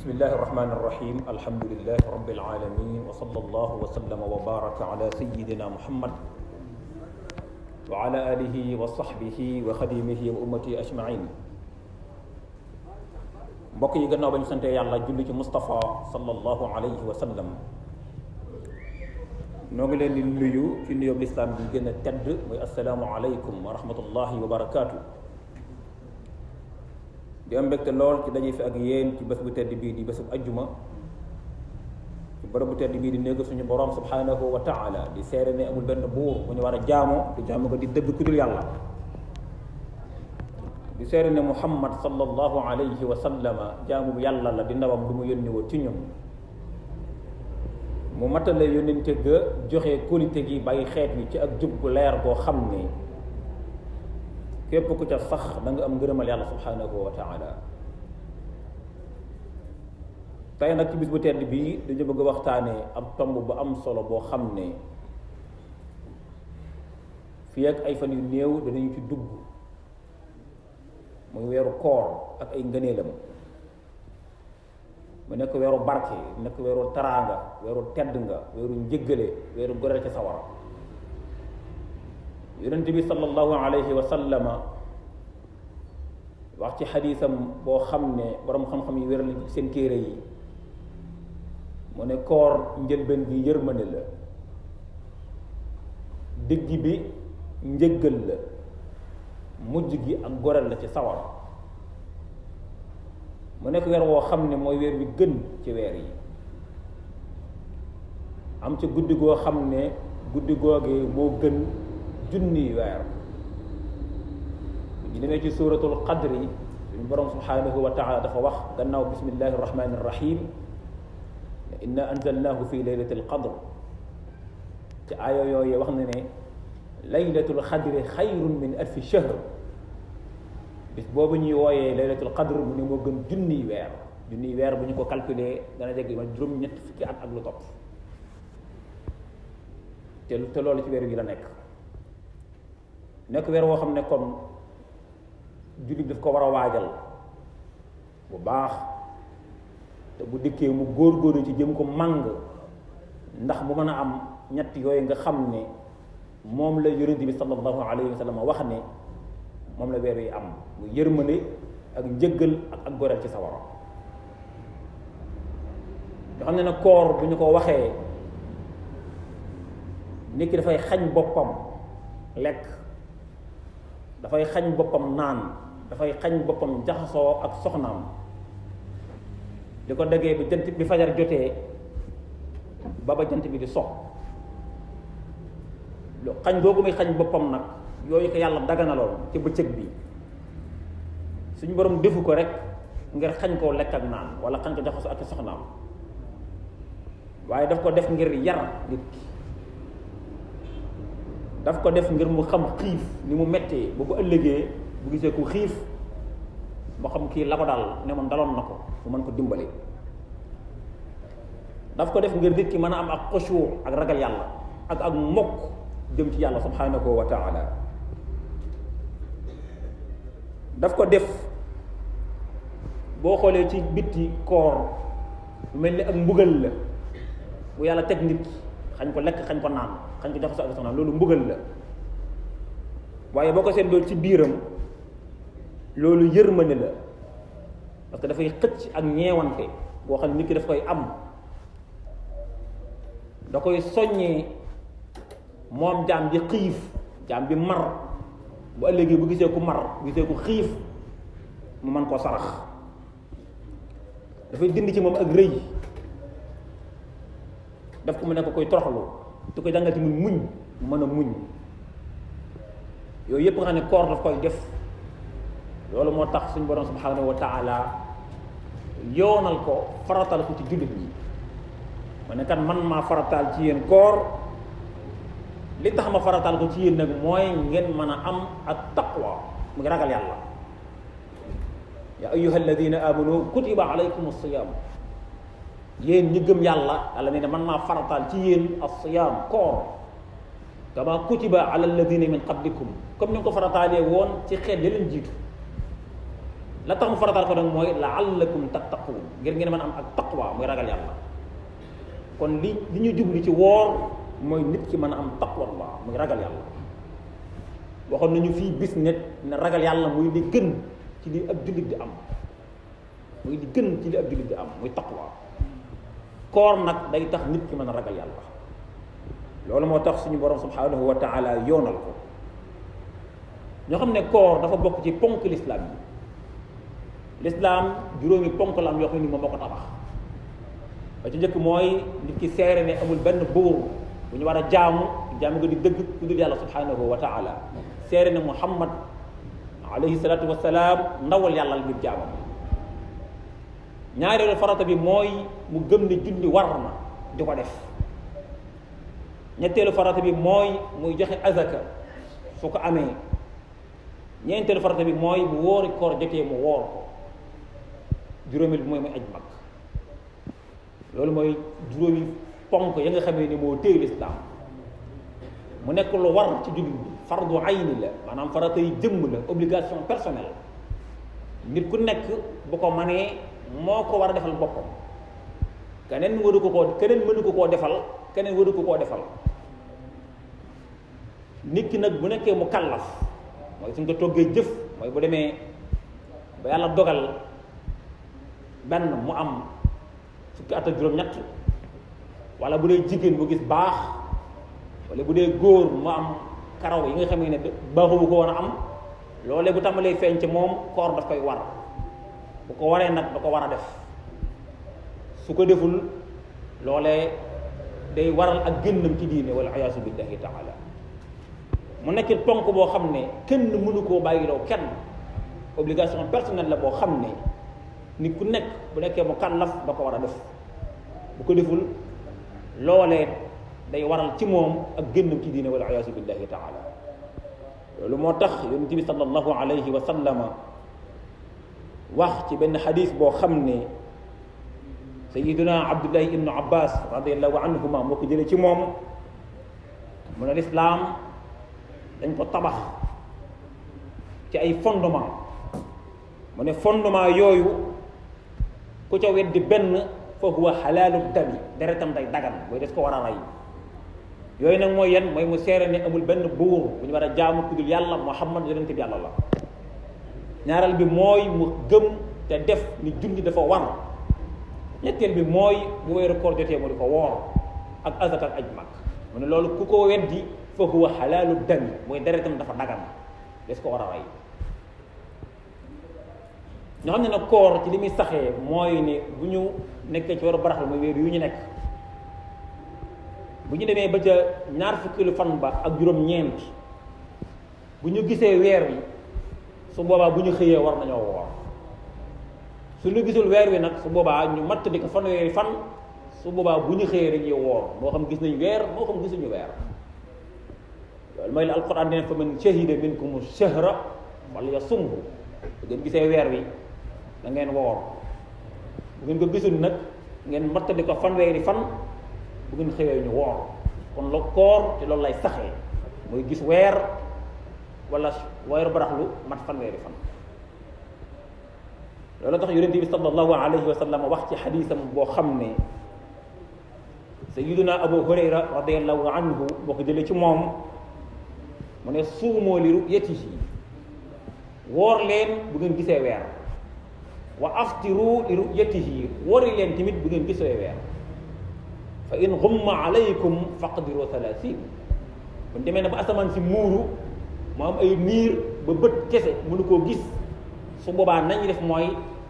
bismillahi irrahmani irrahim alhamdulilahi rabbil alamin wa sallallahu wa sallama wa baraka ala sayidina muhammad wa ala alihi wa sahbihi wa xadimihi wa ummati ajmain. mbokk yi gannaaw ba ñu sante yàlla julli ci Mustafa sallallahu alayhi wa sallam, noo ngi leen di nuyu ci nuyób lislaam bi gën a tedd muy assalaamu aleykum wa rahmatullahi wa barakaatu. di am mbégte lool ci daje fi ak yéen ci bés bu tedd bii di bésub ajjuma, ci bërëb bu tedd bii di néegu suñu borom subhanahu wa taala, di seere ne amul benn buur bu ñu war a jaamu di jaamu ko di dëgg ku dul yàlla, di seere ne muhammad sallallahu alayhi wa sallama jaamu bu yàlla la di ndawam du mu yónni woo ci ñun, mu matale yónnente ga joxe kóolite gi bàyyi xeet wi ci ak jub gu leer boo xam ne képp ku ca sax da nga am ngërëmal yàlla subhanahu wa taala. tey nag ci bis bu tedd bii dañu bëgg a waxtaane ab tomb bu am solo boo xam ne fii ak ay fan yu néew danañu ci dugg, muy weeru koor ak ay ngëneelam. mu nekk weeru barke, nekk weeru taraanga, weeru tedd nga, weeru njëggale, weeru goreel ci sawara. yonent bi sallallahu alayhi wa sallama wax ci xadiisam boo xam ne boroom xam-xam yi wéral nañ seen téere yi, mu ne koor njëlbeen bi yërmande la, digg bi njëggal la, mujj gi ak goreel la ci sawara. mu nekk weer woo xam ne mooy weer bi gën ci weer yi, am ci guddi goo xam ne guddi googee moo gën junni weer. ñu demee ci suuratul qadri suñu borom subhanahu wa taala dafa wax gannaaw bismillahi irrahmani irrahim ne inna anzalnahu fi laylatil qadr. ci aaya yooyu wax na ne laylatul qadri xayrun min alfi shahr. bis boobu ñuy wooyee laylatul qadr mu ne moo gën junniy weer. junniy weer bu ñu ko calculer dana jeg ma juróom-ñett fukki at ak lu topp, te loolu ci weer yi la nekk weer woo xam ne kon jullit daf ko war a waajal bu baax, te bu dikkee mu góor-góorlu ci jëm ko màng, ndax mu mën a am ñett yooyu nga xam ne moom la yonent bi sallallahu alayhi wa sallam wax ne moom la weer yi am, mu yërmande ak njëggal ak goreel ci sawara. nga xam ne nag koor bu ñu ko waxee nit ki dafay xañ boppam lekk, dafay xañ boppam naan, dafay xañ boppam jaxasoo ak soxnaam, di ko déggee bi jant bi fajar jotee ba jant bi di sox. lu xañ googu muy xañ boppam nag yooyu ko yàlla daganaloon ci bëccëg bi suñu borom defu ko rek ngir xañ koo lekk ak naan wala xañ ko jaxasoo ak soxnaam, waaye daf ko def ngir yar nit ki, daf ko def ngir mu xam xiif ni mu mettee ba bu ëllëgee bu gisee ku xiif moo xam kii la ko daal ne moom daloon na ko mu mën ko dimbali. daf ko def ngir nit ki mën a am ak xushu ak ragal yàlla ak mokk jëm ci yàlla subhanahu wa taala. daf ko def boo xoolee ci bitti koor lu mel ni ak mbugal la bu yàlla teg nit ki, xañ ko lekk, xañ ko naan, xañ ko jaxasoo ak soxnaam, loolu mbugal la. waaye boo ko seetloo ci biiram loolu yërmande la, parce que dafay xëcc ak ñeewante boo xam ne nit ki daf koy am, da koy soññee moom jaam bi xiif, jaam bi mar, bu ëllëgee bu gisee ku mar, bu gisee ku xiif mu mën koo sarax. dafay dindi ci moom ak rëy, daf ko mu nekk koy toroxlu, te koy jàngal ci muñ mu mën a muñ. yooyu yëpp nga xam ne koor daf koy def. loolu moo tax suñu borom subhanahu wa taala yoonal ko, faratal ko ci jullit ñi. ma ne kan man maa farataal ci yéen koor, li tax ma farataal ko ci yéen nag mooy ngeen mën a am ak taqwa, mu ngi ragal yàlla. ya ayyuha alladina amanu kutiba alaykum as-siyam. yéen ñi gëm yàlla, yàlla nee na man maa farataal ci yéen as-siyam koor, kama kutiba ala alladina min qablikum, comme ni nga ko farataalee woon ci xeet li leen jiitu. la tax mu farataal ko nag mooy la'allakum tattaqun ngir ngeen mën am ak taqwa muy ragal yàlla. kon li ñu jublu ci woor mooy nit ki mën a am taqwallah muy ragal yàlla. waxoon nañu fii bis ne ragal yàlla muy li gën ci li ab jullit di am muy li gën ci li ab jullit di am muy taqwa. koor nag day tax nit ki mën a ragal yàlla. loolu moo tax suñu borom subhanahu wa taala yoonal ko. ñoo xam ne koor dafa bokk ci ponk lislaam yi. lislaam juróomi ponk la am yoo xam ne moom moo ko tabax. ba ci njëkk mooy nit ki seere ne amul benn buur bu ñu war a jaamu nga di dëgg ku dul yàlla subhanahu wa taala. seere ne muhammad alayhi salatu wasalaam ndawal yàlla la ngir jaamam. ñaareelu farata bi mooy mu gëm ne julli war na di ko def. ñetteelu farata bi mooy muy joxe azaka su ko amee. ñeenteelu farata bi mooy bu wóori koor jotee mu woor ko. juróomeel bi mooy muy aj mag. loolu mooy juróomi ponk ya nga xamee ni moo téye lislaam mu nekk lu war ci jullit bi fardu ayni la maanaam farata yi jëmm la obligation personnelle nit ku nekk bu ko manee moo ko war a defal boppam keneen mënu ko koo defal keneen waru ko koo defal. nit ki nag bu nekkee mu kallaf mooy suñ ko toggee jëf mooy bu demee ba yàlla dogal benn mu am fukki at ak juróom-ñett wala bu dee jigéen bu gis baax wala bu dee góor mu am karaw yi nga xam ne baaxu ko woon a am loolee bu tàmbalee feeñ ci moom koor daf koy war bu ko waree nag da ko war a def su ko deful loolee day waral ak génnam ci diine wala ayaasu billahi taala mu nekkit ponk boo xam ne kenn mënu koo bàyyiloo kenn obligation personnelle la boo xam ne nit ku nekk bu nekkee mu kàllaf da ko war a def bu ko deful loolee day waral ci moom ak génnam ci diine wala ayaasu billahi taala loolu moo tax yonent bi sallallahu alayhi wa sallama wax ci benn xadis boo xam ne sayiduna abdullahi ibnu abbas radiallahu anhuma moo ko jëlee ci moom mu ne lislaam dañ ko tabax ci ay fondement mu ne fondement yooyu ku ca weddi benn fa huwa xalaalu dami deretam day dagan mooy des ko war a rey yooyu nag mooy yan mooy mu seere ne amul benn buur bu ñu war a jaamu ku dul yàlla muhammad yonent bi yàlla la ñaareel bi mooy mu gëm te def ni julli dafa war ñetteel bi mooy bu weeru koor jotee mu di ko woor ak azaka ak aj mag mu ne loolu ku ko weddi fa huwa xalaalu dami mooy deretam dafa dagan des ko war a rey ñoo xam ne nag koor ci li muy saxee mooy ne bu ñu nekkee ci weeru baraxlu mooy weer yu ñu nekk bu ñu demee ba ca ñaar fukkilu fan ba ak juróom-ñeent bu ñu gisee weer wi su boobaa bu ñu xëyee war nañoo woor su ñu gisul weer wi nag su boobaa ñu matt di ko fanweeri fan su boobaa bu ñu xëyee dañuy woor moo xam gis nañ weer moo xam gisuñu weer loolu mooy la alquran dina fa man shahida minkum shahra wala yasumhu bu ngeen gisee weer wi da ngeen woor bu ngeen ko gisul nag ngeen mattali ko fanweeri fan bu ngeen xëyee ñu woor kon la koor te loolu lay saxee mooy gis weer wala weeru baraxlu mat fanweeri fan loolu tax yonent bi sallallahu alayhi wa sallam wax ci xadiisam boo xam ne sayyiduna abu hurayra radiallahu anhu boo ko jëlee ci moom mu ne suumoo li ru'yatihi woor leen bu ngeen gisee weer wa aftiru li ru'yatihi wori leen tamit bu ngeen gisee weer fa in ghumma alaykum faqdiru 30 bu demee na ba asamaan si muuru mu am ay niir ba bët kese mënu koo gis su boobaa nañu def mooy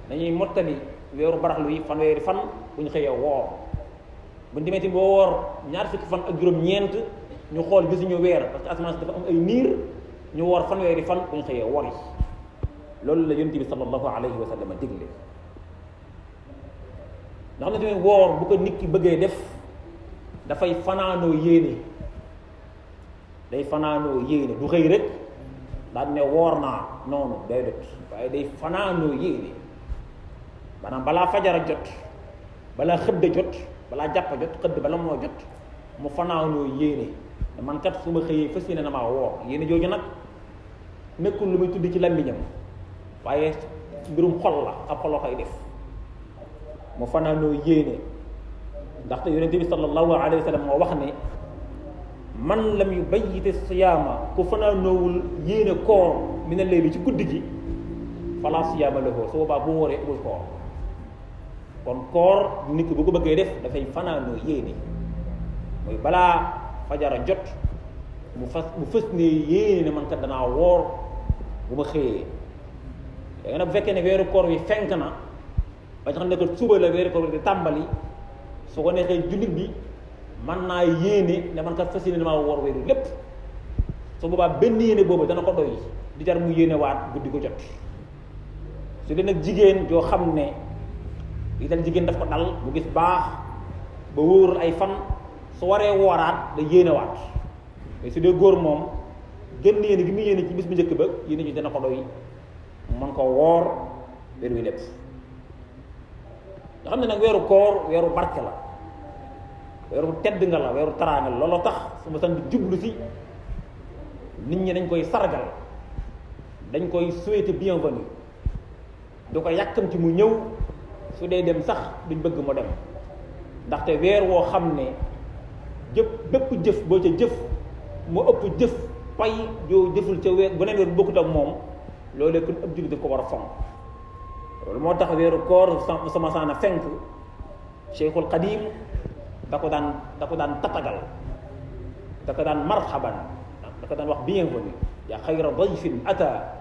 dañuy mottali weeru baraxlu yi fanweeri fan bu ñu xëyee woor bu ñu demee tamit boo woor ñaar fukki fan ak juróom-ñeent ñu xool gisuñu weer parce que asamaan si dafa am ay niir ñu woor fanweeri fan bu ñu xëyee wori loolu la yonent bi sallallahu alayhi wa sallam digle nga xam ne tamit woor bu ko nit ki bëggee def dafay fanaanoo yéene day fanaanoo yéene du xëy rek daal ne woor naa noonu day dot waaye day fanaanoo yéene maanaam balaa fajara jot balaa xëdd jot balaa jàpp jot xëdd bala moo jot mu fanaanoo yéene man kat su ma xëyee fas yéene na maa woor yéene jooju nag nekkul lu muy tudd ci làmmiñam waaye mbirum xol la ab xol koy def mu fanaanoo yéene ndaxte yonente bi sallallahu alayhi wa sallam moo wax ne man lam yubayyit siyaama ku fanaanoowul yéene koor mi ne léegi ci guddi gi fala siyaama lahu su boobaa bu mu waree amul koor kon koor nit ki bu ko bëggee def dafay fanaanoo yéene mooy balaa fajara jot mu fës ne yéene ne man kat danaa woor bu ma xëyee léegi nag bu fekkee ne weeru koor wi fenk na ba nga xam ne que suba la weeru koor bi di tàmbali su ko neexee jullit bi man naa yéene ne man kat fas yéene damaa woor weeru lépp su boobaa benn yéene boobu dana ko doy di jar mu yéene waat guddi ko jot su dee nag jigéen joo xam ne li dal jigéen daf ko dal mu gis baax ba wóorul ay fan su waree wooraat da yéene waat mais su dee góor moom génn yéene gi mu yéene ci bis bu njëkk ba yéene ji dana ko doy mën ko woor weer wi lépp nga xam ne nag weeru koor weeru barke la weeru tedd nga la weeru taraanga la looloo tax su ma sant jublu si nit ñi dañ koy sargal dañ koy souhaiter bienvenue du ko yàkkamti mu ñëw su dee dem sax duñ bëgg mu dem ndaxte weer woo xam ne jëf bépp jëf boo ca jëf mu ëpp jëf pay joo jëful ca weer bu neen weer bokkut ak moom loolu kon ab jullit ko war a fonk loolu moo tax weeru koor sama saana fenk Cheikhul Qadim da ko daan tatagal da ko daan marhaban da ko daan wax bienvenue yaa xayra dayfin ata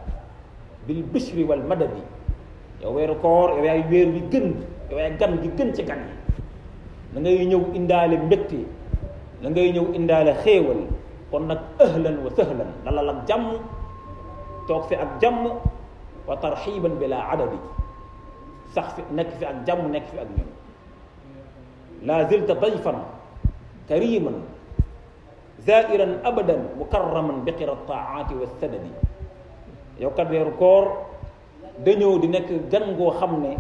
bil bishri wal madadi yow weeru koor yow yaay weer wi gën yow yaay gan gi gën ci gan yi da ngay ñëw indaale mbégte da ngay ñëw indaale xéewal kon nag ahlan wa sahlan dalal ak jàmm toog fi ak jàmm wa tarxiban bila adadi sax fi nekk fi ak jàmm nekk fi ak ñun la zilta dayfan kariman zairan abadan mukarraman bi qira taati wa sadadi yow kat weeru koor dañëw di nekk gan ngoo xam ne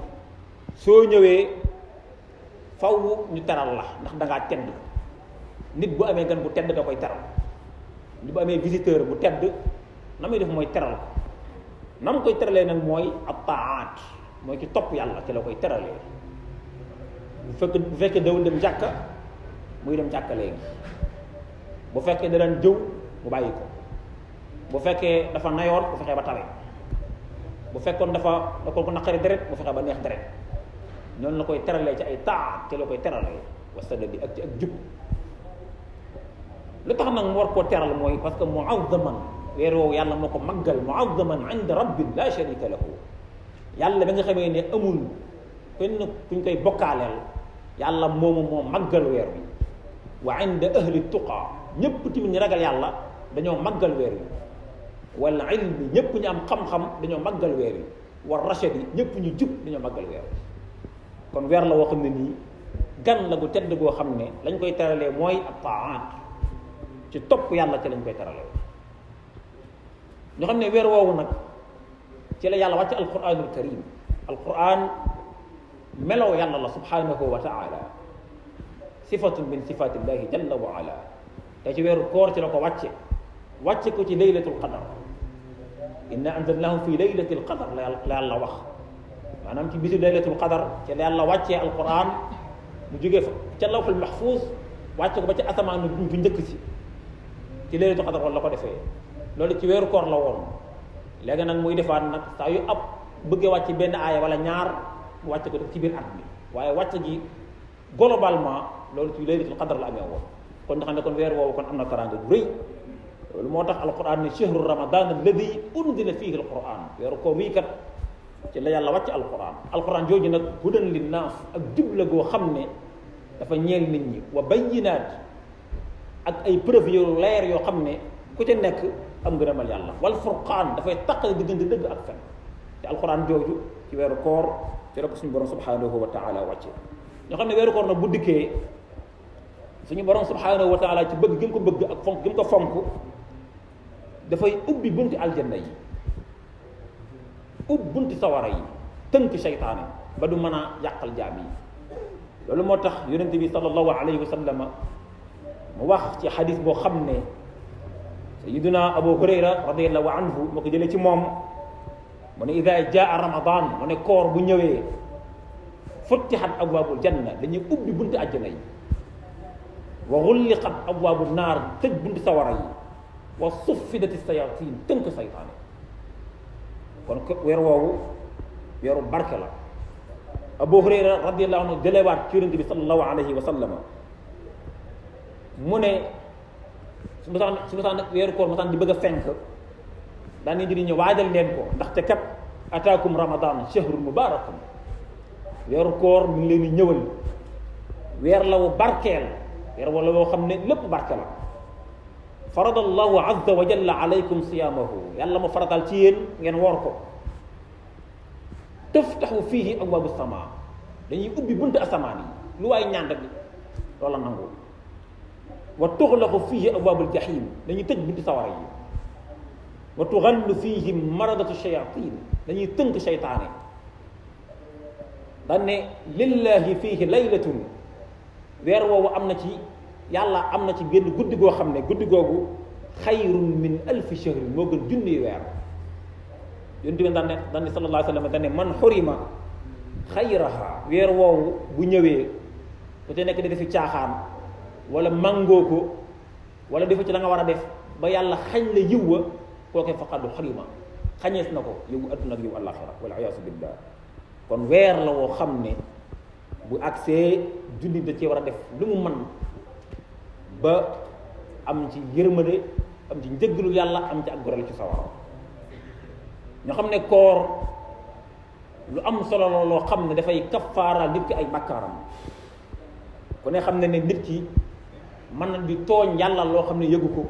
soo ñëwee faw ñu teral la ndax da ngaa tedd nit bu amee gan bu tedd da koy teral nit bu amee visiteur bu tedd na muy def mooy teral ko na mu koy teralee nag mooy ab taat mooy ci topp yàlla ci la koy teralee bu fekkee dawul dem jàkka muy dem jàkka léegi bu fekkee da daan jëw mu bàyyi ko bu fekkee dafa nayoon bu fexee ba tawe bu fekkoon dafa da ko naqari deret bu fexee ba neex deret noonu la koy teralee ci ay taat ci la koy teralee wasada bi ak ci ak jub lu tax nag mu war koo teral mooy parce que muazzaman weer woowu yàlla moo ko maggal muazzaman inda rabbin la sharika lahu yàlla ba nga xamee ne amul kenn kuñ koy bokkaaleel yàlla moomu moo maggal weer wi wa inda ahli tuqa ñëpp tamit ñu ragal yàlla dañoo maggal weer wi wal ilmi ñëpp ñu am xam-xam dañoo maggal weer wi war rachadi ñëpp ñu jub dañoo maggal weer wi kon weer la woo xam ne nii gan la gu tedd goo xam ne lañ koy teralee mooy ab taat ci topp yàlla ci lañ koy teralee ñoo xam ne weer woowu nag ci la yàlla wàcc alquranul karim alquran melow yàlla la subhanahu wa taala sifatun min sifatillahi jalla wa ala te ci weeru koor ci la ko wàcce ko ci laylatul qadar inna anzalnahu fi laylatil qadar la yàlla wax maanaam ci bisu laylatul qadar ci la yàlla wàccee alquran mu jógee fa ca lawhul mahfuz wàcce ko ba ci asamaan bu njëkk si ci laylatul qadar wala la ko defee loolu ci weeru koor la woon léegi nag muy defaat nag saa yu ab bëggee wàcc benn aaya wala ñaar mu wàcce ko def ci biir at bi waaye wàcc gi globalement loolu ci laylatul qadar la amee woon kon nga xam ne kon weer woowu kon am na teraanga bu rëy loolu moo tax alquran ne chahru ramadan alladi unzila fihi alquran weeru koor wii kat ci la yàlla wàcc alquran jooju nag hudan linnaas ak jub la goo xam ne dafa ñeel nit ñi wa bayyinaat ak ay preuve yu leer yoo xam ne ku ca nekk am ngërëmal yàlla wal furqaan dafay taqale diggante dëgg ak fen te alquran jooju ci weeru koor ci la ko suñu borom subhanahu wa taala wàcce ñoo xam ne weeru koor nag bu dikkee suñu borom subhanahu wa taala ci bëgg gi mu ko bëgg ak fonk gi mu ko fonk dafay ubbi bunti aljanna yi ubbi bunti sawara yi tënk seytaane ba du mën a yàqal jaam yi loolu moo tax yonente bi sallallahu alayhi wa sallam mu wax ci xadis boo xam ne sayiduna abu hurayra radiallahu anhu moo ko jëlee ci moom mu ne ida jaa ramadan mu ne koor bu ñëwee futtihat abwaabul janna dañuy ubbi bunti àjjana yi wa xulliqat abwaabu naar tëj bunti sawara yi wa suffidati sayatin tënk saytaane kon weer woowu weeru barke la. Abu Hurayra radiyallahu anhu jëlewaat ci yonent bi sallallahu alayhi wa sallam mu ne su ma saan weeru koor ma saan di bëgg a fenk daan ni di ñëw waajal leen ko ndaxte kat ataakum ramadan shahrun mubarakun weeru koor mi ngi leen di ñëwal weer la wu barkeel weer wala woo xam ne lépp barke la. farada allahu azza wa jalla alaykum siyaamahu yàlla ma faratal ci yéen ngeen woor ko. tuftaxu fiihi abwaabu samaa dañuy ubbi buntu asamaan yi lu waay ñaan rek loola nangu. wa tuxlaqu fiihi abwaabul jaxiim dañuy tëj buntu sawara yi. wa tuxallu fiihi maradatu shayatin dañuy tënk seytaane. daan ne lillahi fiihi laylatun weer woowu am na ci yàlla am na ci génn guddi goo xam ne guddi googu xayrun min alfi shahrin moo gën junniy weer. yonent bi daan ne sallallahu alayhi wa sallam daan ne man xurima xayraha weer woowu bu ñëwee ku te nekk di defi caaxaan wala màngoo ko wala defu ci la nga war a def ba yàlla xañ la yiw wa kooke faqadu xurima xañees na ko yiwu adduna ak yiwu àllaaxira wal iyaasu billah. kon weer la woo xam ne bu agsee jullit da cee war a def lu mu mën ba am ci yërmande am ci njëggalu yàlla am ci ak goreel ci sawara. ñoo xam ne koor lu am solo la loo xam ne dafay kafaara nit ki ay bakkaaram ku ne xam ne ne nit ki mën na di tooñ yàlla loo xam ne yëgu ko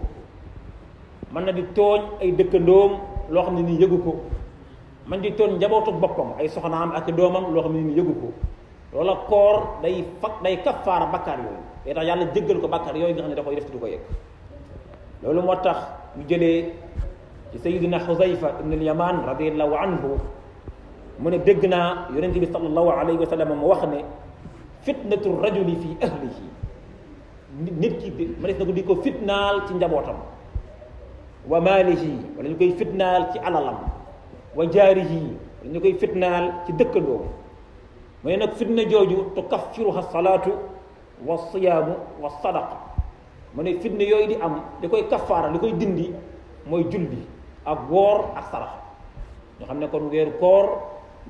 mën na di tooñ ay dëkkandoom loo xam ne nii yëgu ko man di tooñ njabootu boppam ay soxnaam ak doomam loo xam ne nii yëgu ko loola koor day kafaara bakkaar yooyu day tax yàlla jéggal ko bakkaar yooyu nga xam ne da koy def ci du ko yëg. loolu moo tax ñu jëlee ci sayidina Xuzayfa ibn al-Yaman radiyallahu anhu mu ne dégg naa yonente bi sallallahu alayhi wa sallam mu wax ne fitnatu rajuli fi ahlihi nit ki ma des na ko di ko fitnaal ci njabootam wa maalihi wala ñu koy fitnaal ci alalam wa jaarihi wala ñu koy fitnaal ci dëkkandoom mu ne nag fitna jooju tukaffiruha salaatu wa siyaamu wa sadaqa mu ne fitna yooyu di am li koy kafaara li koy dindi mooy julli ak woor ak sarax ñoo xam ne kon weeru koor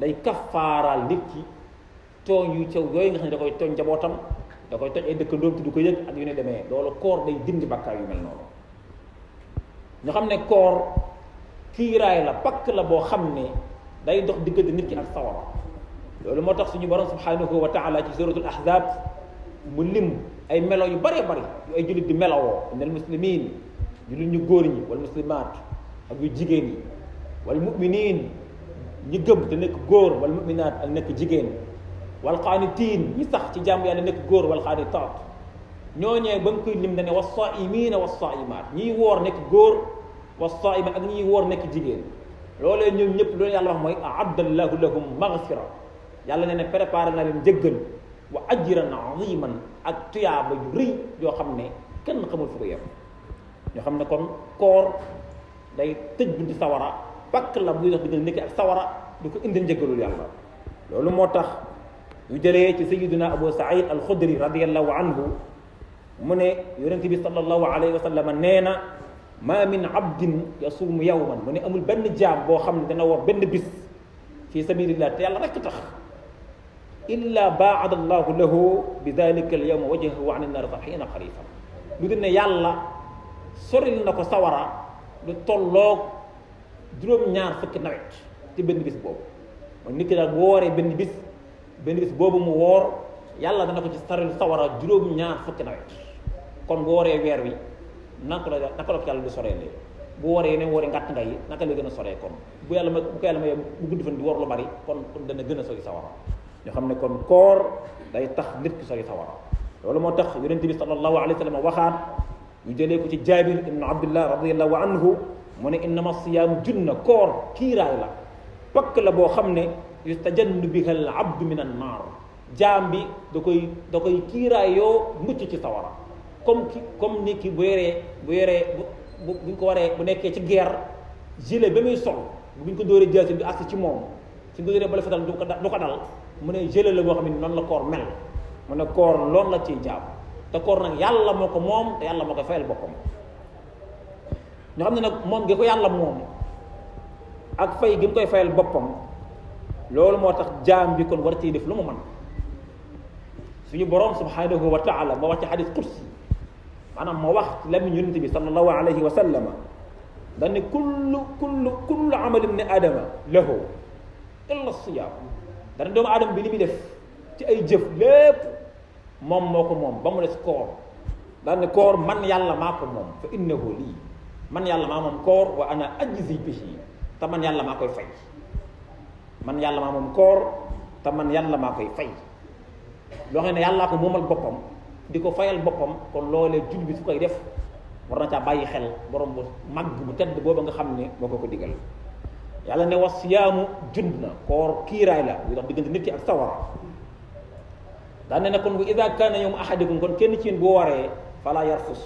day kafaaraal nit ki tooñ yu caw yooyu nga xam ne da koy tooñ njabootam da koy tooñ ay dëkkandoom te du ko yëg ak yu ne demee loolu koor day dindi bakkaar yu mel noonu. ñoo xam ne koor kiiraay la pakk la boo xam ne day dox diggante nit ki ak sawara loolu moo tax suñu borom subhanahu wa taala ci suratul ahzab mu lim ay melo yu bëree bëri yu ay jullit di melowoo innal muslimin jullit ñu góor ñi wal muslimaat ak yu jigéen yi wal muminin ñi gëm te nekk góor wal muminaat ak nekk jigéen wal qaanitiin ñi sax ci jàmm yàlla nekk góor wal qaanitaat ñooñee ba mu koy lim ne was saa'imiina was saa'imaat ñiy woor nekk góor was saa'imaat ak ñiy woor nekk jigéen loolee ñoom ñëpp loolu yàlla wax mooy a'adda llaahu lahum maghfira yàlla nee na préparé na leen njëggal wa ajran aziman ak tuyaaba yu rëy yoo xam ne kenn xamul fu ko yem ñoo xam ne kon koor day tëj bunti sawara pakk la buy dox diggante nit ki ak sawara du ko indil njëggalul yàlla loolu moo tax yu jëlee ci sayyidina Abu Saïd al-Xudri radiyallahu anhu mu ne yonente bi sallallahu alayhi wa sallam nee na ma min abdin yasuumu yawman mu ne amul benn jaam boo xam ne dana woor benn bis fi sabilillah te yàlla rekk tax illa baada allahu lahu bi dalika al yawma wajhahu an innaar sab'iina xariifan lu dul ne yàlla soril na ko sawara lu tolloog juróom-ñaar fukki nawet ci benn bis boobu mooy nit ki daal bu wooree benn bis boobu mu woor yàlla dana ko ci soril sawara juróom-ñaar fukki nawet kon bu wooree weer wi naka la ko yàlla du soree lee bu wooree ne wooree ngàtt nga yi naka la gën a soree kon bu ko yàlla may bu gudd fan di woor lu bari kon dana gën a sori sawara ñoo xam ne kon koor day tax nit ki sori sawara loolu moo tax yonente bi sallallahu alayhi wa sallam waxaat ñu jëlee ko ci Jaabir ibnu Abdullah radiyallahu anhu mu ne innama siyaamu junna koor kiiraay la pakk la boo xam ne yustajannu biha al abdu min an naar jaam bi da koy kiiraay yoo mucc ci sawara comme ni ki buñ ko waree bu nekkee ci guerre gilet ba muy sol bu ñu ko dóoree jaasi bi agsi ci moom suñ ko dóoree bala fetal du ko dal mu ne jëlee la boo xam ne noonu la koor mel mu ne koor loolu la ciy jaam te koor nag yàlla moo ko moom te yàlla moo koy fayal boppam ñoo xam ne nag moom gi ko yàlla moom ak fay gi mu koy fayal boppam loolu moo tax jaam bi kon war ciy def lu mu mën suñu borom subhanahu wa taala moo wax ci xadis kursi maanaam moo wax lamiñ yonent bi sallallahu alayhi wa sallama dañ ne kullu amali ibni adama lahu illa siyaam dana doomu aadama bi li muy def ci ay jëf lépp moom moo ko moom ba mu des koor daan ne koor man yàlla maa ko moom fa innahu lii man yàlla maa moom koor wa ana ajzi bihi te man yàlla maa koy fay man yàlla maa moom koor te man yàlla maa koy fay loo xam ne yàllaa ko moomal boppam di ko fayal boppam kon loolee jul bi su koy def war na caa bàyyi xel borom bu màgg bu tedd booba nga xam ne moo ko digal yàlla ne was siyaamu jund na koor kiiraay la yu tax diggante nit ki ak sawara daan ne na kon bu ida kaana yawmu ahadikum kon kenn ci yéen boo waree fala yarfus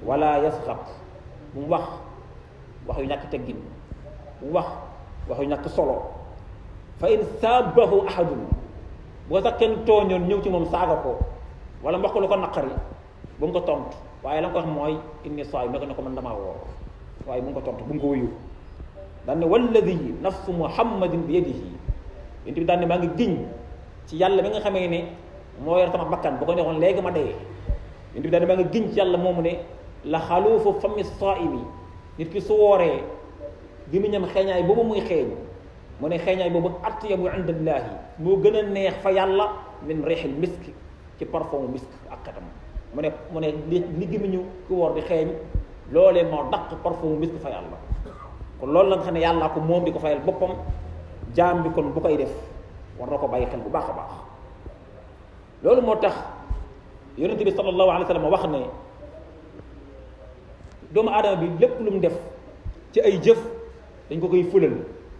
wala yasxab bu mu wax wax yu ñàkk teggin bu mu wax wax yu ñàkk solo fa in saabahu ahadun boo sax kenn tooñoon ñëw ci moom saaga ko wala mboq lu ko naqari bu mu ko tontu waaye la nga ko wax mooy inni saayim ne ko man damaa woor waaye bu mu ko tontu bu mu ko wuyu daan ne walladi nafsu muhammadin bi yadihi yéen bi daan ne maa ngi giñ ci yàlla bi nga xamee ne moo yor sama bakkan bu ko neexoon léegi ma dee yéen bi daan ne maa ngi giñ ci yàlla moomu ne la xaluufu fami saimi nit ki su wooree gémmiñam xeeñaay boobu muy xeeñ mu ne xeeñaay boobu atyabu indallaahi moo gën a neex fa yàlla min reexil misk ci parfum misk ak katam mu ne li gémmiñu ku woor di xeeñ loolee moo daq parfum misk fa yàlla kon loolu la nga xam ne yàllaa ko moom di ko fayal boppam jaam bi kon bu koy def war na ko bàyyi xel bu baax a baax loolu moo tax yonente bi sallallahu alayhi wa sallam wax ne doomu aadama bi lépp lu mu def ci ay jëf dañ ko koy fulal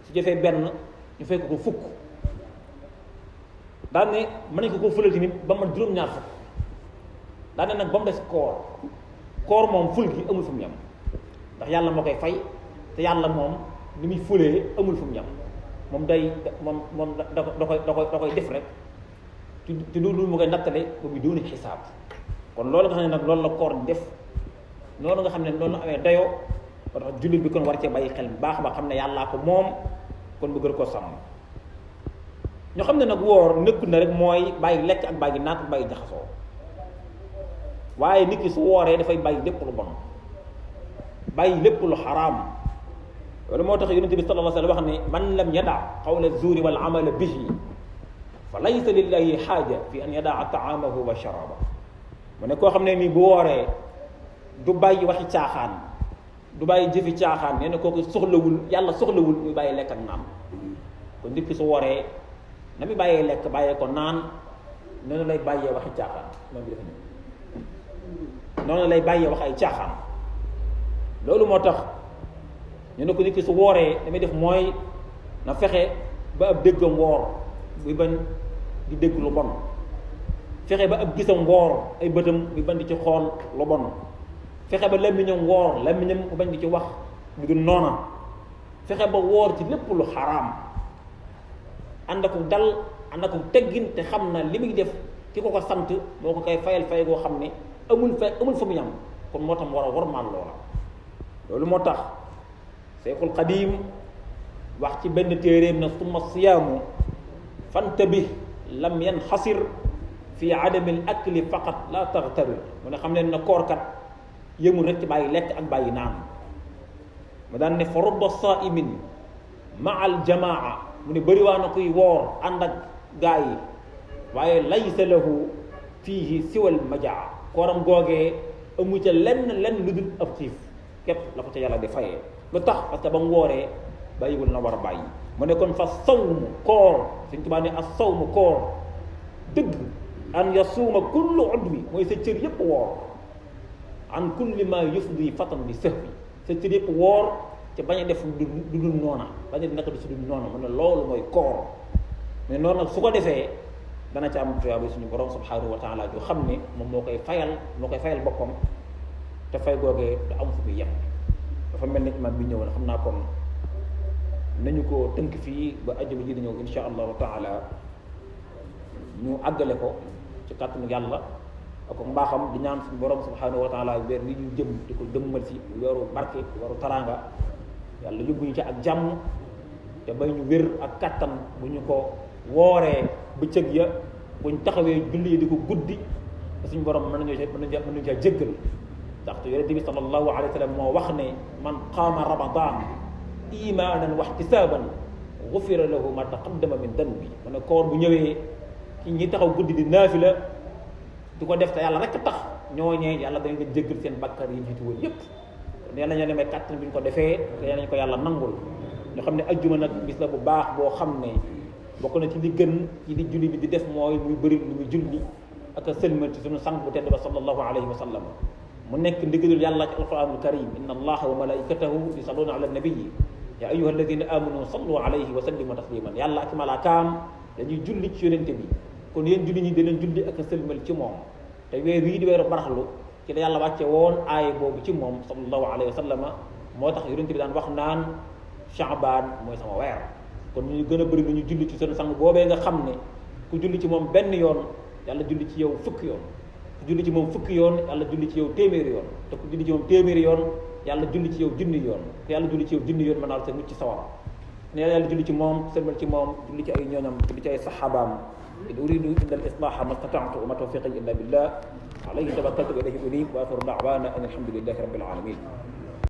su jëfee benn ñu fekk ko fukk daan ne mën nañ ko fulal tamit ba man juróom-ñaar fukk daan ne nag ba mu des koor moom ful gi amul fu mu yem ndax yàlla moo koy fay te yàlla moom ni muy fulee amul fu mu yem moom da koy def rek te loolu mu koy nattale ba mu dooni xisaab kon loolu nga xam ne nag loolu la koor def noonu nga xam ne noonu la amee dayoo ba tax jullit bi kon war cee bàyyi xel bu baax ba xam ne yàllaa ko moom kon bu gën koo sàmm ñoo xam ne nag woor nekkul na rek mooy bàyyi lekk ak bàyyi naan ak bàyyi jaxasoo waaye nit ki su wooree dafay bàyyi lépp lu bon bàyyi lépp lu xaraam loolu moo tax yonente bi sallallahu alayhi wa sallam wax ne man lam yada qawla zuuri wal amala bihi fa laysa lillahi xaaja fi an yadaa taamahu wa sharaba mu ne koo xam ne nii bu wooree du bàyyi waxi caaxaan du bàyyi jëfi caaxaan nee na kooku soxlawul yàlla soxlawul muy bàyyi lekk ak naan kon nit ki su wooree na muy bàyyee lekk bàyyee ko naan noonu lay bàyyee waxi caaxaan noonu lay bàyyee wax ay caaxaan loolu moo tax ñu ne ko nit ki su wooree damay def mooy na fexe ba ab déggam woor buy bañ di dégg lu bon fexe ba ab gisam woor ay bëtam buy bañ di ci xool lu bon fexe ba làmmiñam woor làmmiñam bu bañ di ci wax lu dul noona fexe ba woor ci lépp lu xaraam ànd ak dal ànd ak teggin te xam na li muy def ki ko sant moo ko koy fayal fay goo xam ne amul fa mu yam kon moo tax mu war a wormaal loola loolu moo tax Seexul Xadiim wax ci benn téeréem na summa siyaamu fantabih lam yanxasir fi adamil akli faqat la taxtarir mu ne xam leen na koorkat yëmul rek ci bàyyi lekk ak bàyyi naan mu daan ne fa rubba saimin maa al jamaa mu ne bëri waa na kuy woor ànd ak gaa yi waaye laysa lahu fiihi siwal majaa kooram googee amu ca lenn lu dul ab xiif képp la ko ca yàlla di fayee lu tax parce que ba mu wooree bàyyiwul na war a bàyyi mu ne kon fa sawmu koor Sëñ Tuubaa ne as sawmu koor dëgg an yasuuma kullu udwi mooy sa cër yépp woor an kulli ma yufdi fatan bi sëhwi sa cër yépp woor ca bañ a def du dul noona bañ a di naka du si dul noona mu ne loolu mooy koor mais noonu nag su ko defee dana ca am tuyaaba suñu borom subhanahu wa taala ju xam ne moom moo koy fayal boppam te fay googee du am fu muy yem dafa mel ni imaam bi ñëw na xam naa kon nañu ko tënk fii ba ajjuma ji di ñëw insha allahu taala ñu àggale ko ci kàttanu yàlla ak mbaaxam di ñaan suñu borom subhanahu wa taala weer wi ñu jëm di ko dëmmal si weeru barke weeru taranga yàlla yóbbu ñu ci ak jàmm te bay ñu wér ak kattan bu ñu ko wooree bëccëg ya buñ taxawee julli di ko guddi te suñu borom mën nañu caa jéggal ndaxte yonente bi sallallahu alayhi wa sallam moo wax ne man qaama ramadan imanan wa ihtisaban gufira lahu ma taqaddama min danbi mu ne koor bu ñëwee ki ñi taxaw guddi di naafila di ko def te yàlla rek tax ñooñee yàlla dañ leen jéggal seen bakkar yi jiitu woon yépp nee nañu ne may kàttan bi ñu ko defee te nañ ko yàlla nangul ñu xam ne ajjuma nag bis la bu baax boo xam ne bokk na ci li gën ci li julli bi di def mooy muy bëri lu muy julli ak a sëlmal ci suñu sang bu tedd ba sallallahu alayhi wa sallam mu nekk ndigalul yàlla ci alquranul karim inna allaha wa malaikatahu yusalluna ala nabii ya ayyuha alladina amanu sallu alayhi wa sallimu tasliman yàlla ak malaakaam dañuy julli ci yonente bi kon yéen julli ñi danañ julli ak a sëlmal ci moom te weer yii di weeru baraxlu ci la yàlla wàcce woon aaya boobu ci moom sallallahu alayhi wa sallama moo tax yonente bi daan wax naan Sha'ban mooy sama weer kon ñu gën a bëri lu ñu julli ci seen sang boobee nga xam ne ku julli ci moom benn yoon yàlla julli ci yow fukki yoon ku julli ci moom fukki yoon yàlla julli ci yow téeméeri yoon te ku julli ci moom téeméeri yoon yàlla julli ci yow junni yoon ku yàlla julli ci yow junni yoon mën naa sa mucc ci sawara ne yàlla julli ci moom sëlmal ci moom julli ci ay ñooñam julli ci ay saxaabaam in uridu illa al islaha ma stata'tu wa ma tawfiqi illa billah alayhi tawakkaltu wa ilayhi unib wa akhiru da'wana an alhamdulillahi rabbil alamin